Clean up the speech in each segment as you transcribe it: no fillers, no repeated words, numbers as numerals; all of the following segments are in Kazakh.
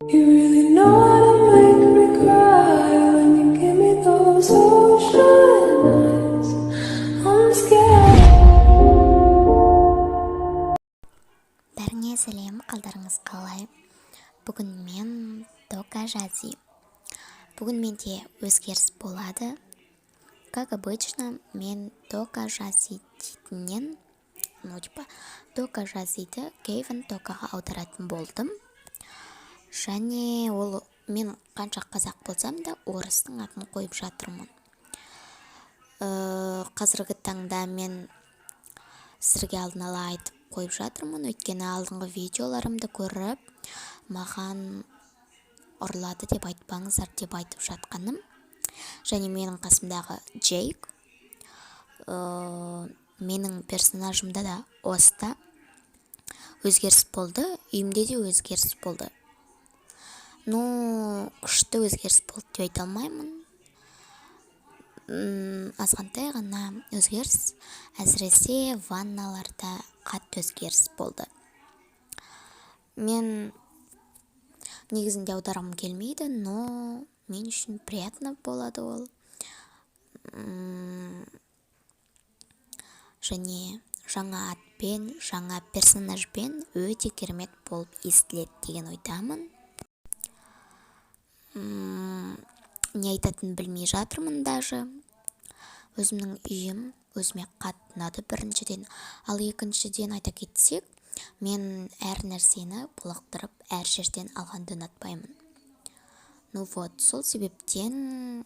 You really know how to make me cry when you give me those ocean eyes. I'm scared. Бәріңе сәлем, қалдарыңыз қалай? Бүгін мен Тока Жази. Бүгін менде өзгеріс болады. Как обычно, мен Тока Жази дейтінен, Тока Жазиді Кевин Токаға аударатын болдым. Және ол мен қанша қазақ болсам да орыстың атын қойып жатырмын. Қазіргі таңда мен сізге алдын ала айтып қойып жатырмын, өйткені алдыңғы видеоларымды көріп, маған ұрлады деп айтпаңыздар деп айтып жатқаным. Және менің қасымдағы Джейк, менің персонажымда да оста өзгеріс болды, үйімде де өзгеріс болды. Күшті өзгеріс болды деп айта алмаймын. Азғантай ғана өзгеріс, әсіресе ванналарда қатты өзгеріс болды. Мен негізінде аударғым келмейді, но мен үшін приятно болады ол. Және жаңа атпен, жаңа персонажбен өте керемет болып естіледі деген ойдамын. Не айтатын білмей жатырмын даже. Өзімнің үйім өзіме қатты ұнады біріншіден, ал екіншіден айта кетсек, мен әр нәрсені бұлықтырып, әр жерден алғанды ұнатпаймын. Сол себептен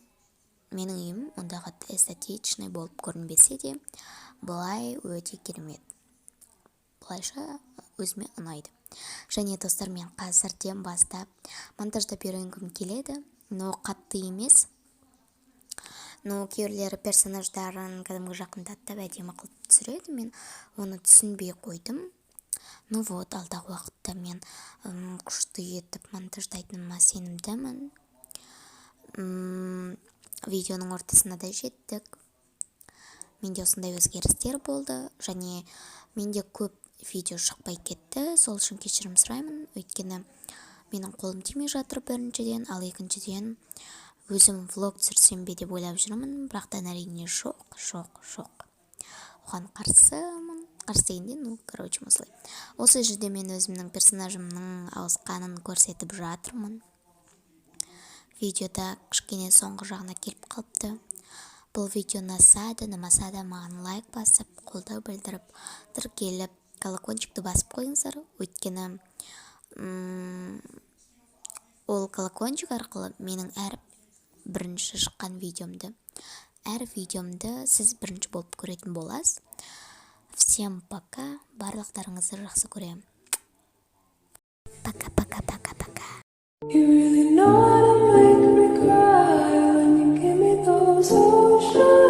менің үйім ондағы эстетичный болып көрінбесе де, бұлай өте керемет. Бұлайша өзіме ұнайды. Және достар, мен қазірден бастап монтаждап үйренгім келеді, но қатты емес. Кейбіреулері персонаждарын кәдімгі жақындатып әдемі қылып түсіреді, мен оны түсінбей қойдым. Алдағы уақытта мен күшті етіп монтаждайтыныма сенімдімін. Видеоның ортасына да жеттік. Менде осындай өзгерістер болды, және менде көп видео шықпай кетті. Сол үшін кешірім сұраймын, өйткені менің қолым тимей жатыр біріншіден, ал екіншіден өзім влог түсірсем бе деп ойлап жүрмін, бірақтан әрине жоқ. Оған қарсымын. Қарсы дегенде, осылай. Осы жерде мен өзімнің персонажымның ауысқанын көрсетіп жатырмын. Видеода кішкене соңғы жағына келіп қалыпты. Бұл видео ұнаса да, ұнамаса да маған лайк басып, қолдау білдіріп, тіркеліп, колокольчикті басып қойыңыздар. Өйткені ол колокольчик арқылы менің әр бірінші шыққан видеомды, әр видеомды сіз бірінші болып көретін боласыз. Всем пока, барлықтарыңызды жақсы көремін. Пока. You really know how to make me cry when you give me those ocean